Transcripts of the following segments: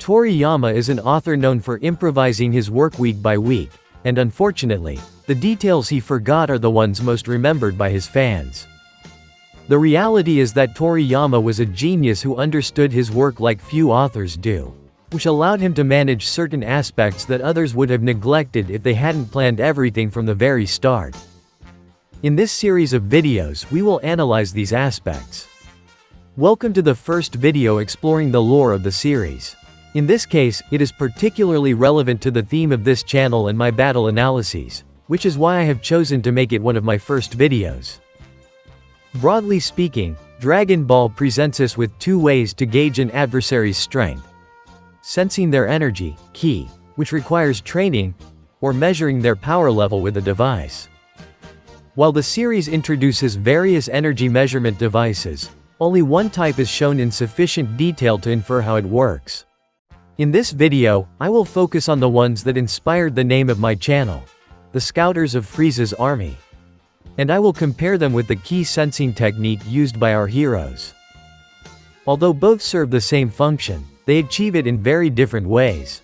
Toriyama is an author known for improvising his work week by week, and unfortunately, the details he forgot are the ones most remembered by his fans. The reality is that Toriyama was a genius who understood his work like few authors do, which allowed him to manage certain aspects that others would have neglected if they hadn't planned everything from the very start. In this series of videos, we will analyze these aspects. Welcome to the first video exploring the lore of the series. In this case, it is particularly relevant to the theme of this channel and my battle analyses, which is why I have chosen to make it one of my first videos. Broadly speaking, Dragon Ball presents us with two ways to gauge an adversary's strength: sensing their energy, ki, which requires training, or measuring their power level with a device. While the series introduces various energy measurement devices, only one type is shown in sufficient detail to infer how it works. In this video, I will focus on the ones that inspired the name of my channel, the Scouters of Frieza's army. And I will compare them with the ki sensing technique used by our heroes. Although both serve the same function, they achieve it in very different ways.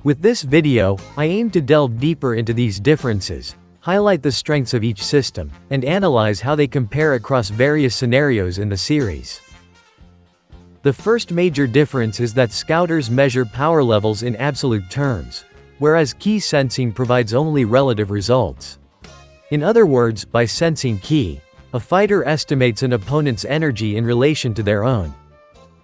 With this video, I aim to delve deeper into these differences, highlight the strengths of each system, and analyze how they compare across various scenarios in the series. The first major difference is that Scouters measure power levels in absolute terms, whereas ki sensing provides only relative results. In other words, by sensing ki, a fighter estimates an opponent's energy in relation to their own.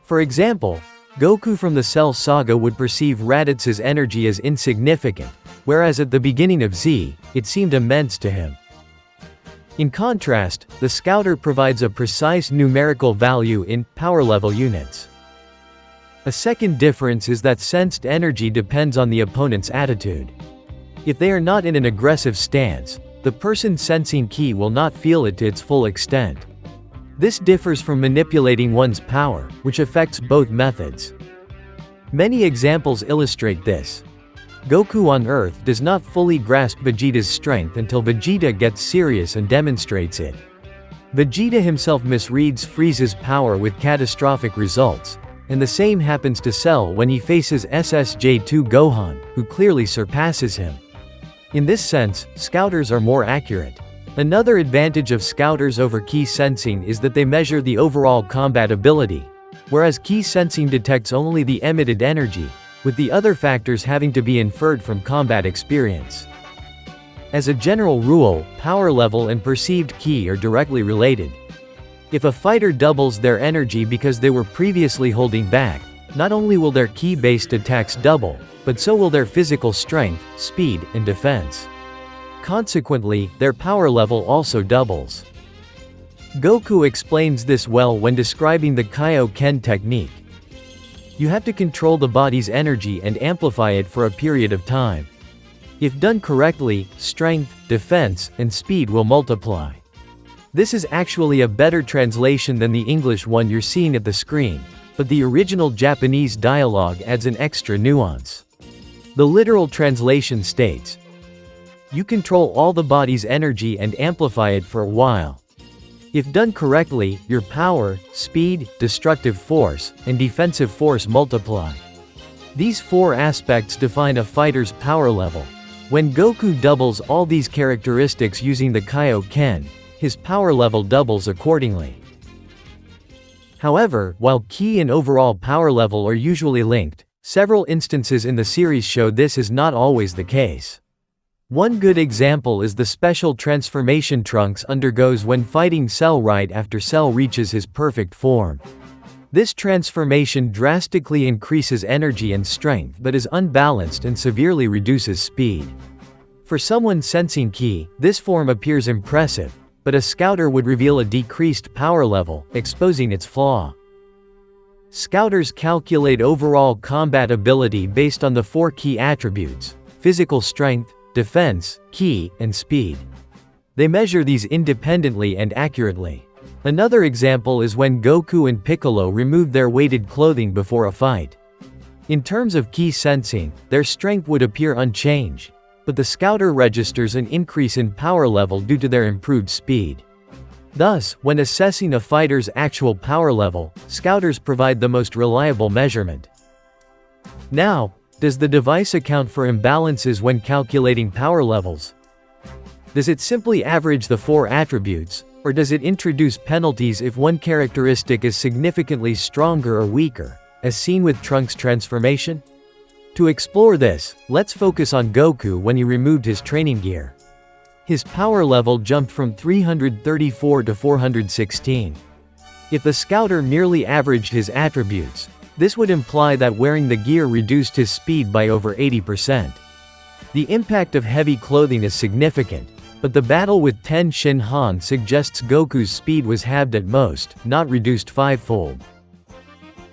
For example, Goku from the Cell Saga would perceive Raditz's energy as insignificant, whereas at the beginning of Z, it seemed immense to him. In contrast, the Scouter provides a precise numerical value in power level units. A second difference is that sensed energy depends on the opponent's attitude. If they are not in an aggressive stance, the person sensing ki will not feel it to its full extent. This differs from manipulating one's power, which affects both methods. Many examples illustrate this. Goku on Earth does not fully grasp Vegeta's strength until Vegeta gets serious and demonstrates it. Vegeta himself misreads Frieza's power with catastrophic results, and the same happens to Cell when he faces SSJ2 Gohan, who clearly surpasses him. In this sense, Scouters are more accurate. Another advantage of Scouters over ki sensing is that they measure the overall combat ability, whereas ki sensing detects only the emitted energy, with the other factors having to be inferred from combat experience. As a general rule, power level and perceived ki are directly related. If a fighter doubles their energy because they were previously holding back, not only will their ki-based attacks double, but so will their physical strength, speed, and defense. Consequently, their power level also doubles. Goku explains this well when describing the Kaioken technique. You have to control the body's energy and amplify it for a period of time. If done correctly, strength, defense, and speed will multiply. This is actually a better translation than the English one you're seeing at the screen, but the original Japanese dialogue adds an extra nuance. The literal translation states, "You control all the body's energy and amplify it for a while. If done correctly, your power, speed, destructive force, and defensive force multiply." These four aspects define a fighter's power level. When Goku doubles all these characteristics using the Kaioken, his power level doubles accordingly. However, while ki and overall power level are usually linked, several instances in the series show this is not always the case. One good example is the special transformation Trunks undergoes when fighting Cell right after Cell reaches his perfect form. This transformation drastically increases energy and strength but is unbalanced and severely reduces speed. For someone sensing ki, this form appears impressive, but a Scouter would reveal a decreased power level, exposing its flaw. Scouters calculate overall combat ability based on the four key attributes: physical strength, defense, ki, and speed. They measure these independently and accurately. Another example is when Goku and Piccolo removed their weighted clothing before a fight. In terms of ki sensing, their strength would appear unchanged, but the Scouter registers an increase in power level due to their improved speed. Thus, when assessing a fighter's actual power level, Scouters provide the most reliable measurement. Now, does the device account for imbalances when calculating power levels? Does it simply average the 4 attributes, or does it introduce penalties if one characteristic is significantly stronger or weaker, as seen with Trunks' transformation? To explore this, let's focus on Goku when he removed his training gear. His power level jumped from 334 to 416. If the scouter merely averaged his attributes, this would imply that wearing the gear reduced his speed by over 80%. The impact of heavy clothing is significant, but the battle with Ten Shin Han suggests Goku's speed was halved at most, not reduced 5-fold.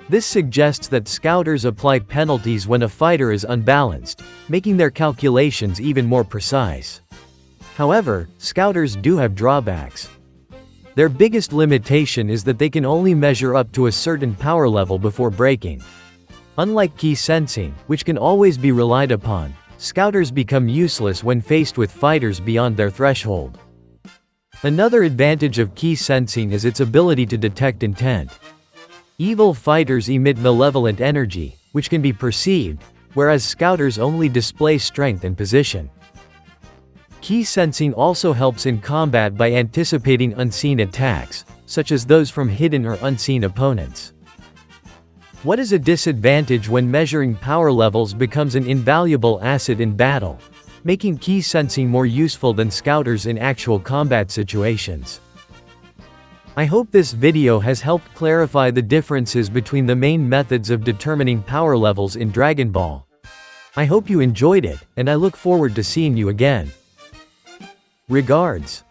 This suggests that scouters apply penalties when a fighter is unbalanced, making their calculations even more precise. However, scouters do have drawbacks. Their biggest limitation is that they can only measure up to a certain power level before breaking. Unlike ki sensing, which can always be relied upon, scouters become useless when faced with fighters beyond their threshold. Another advantage of ki sensing is its ability to detect intent. Evil fighters emit malevolent energy, which can be perceived, whereas scouters only display strength and position. Ki sensing also helps in combat by anticipating unseen attacks, such as those from hidden or unseen opponents. What is a disadvantage when measuring power levels becomes an invaluable asset in battle, making ki sensing more useful than scouters in actual combat situations? I hope this video has helped clarify the differences between the main methods of determining power levels in Dragon Ball. I hope you enjoyed it, and I look forward to seeing you again. Regards.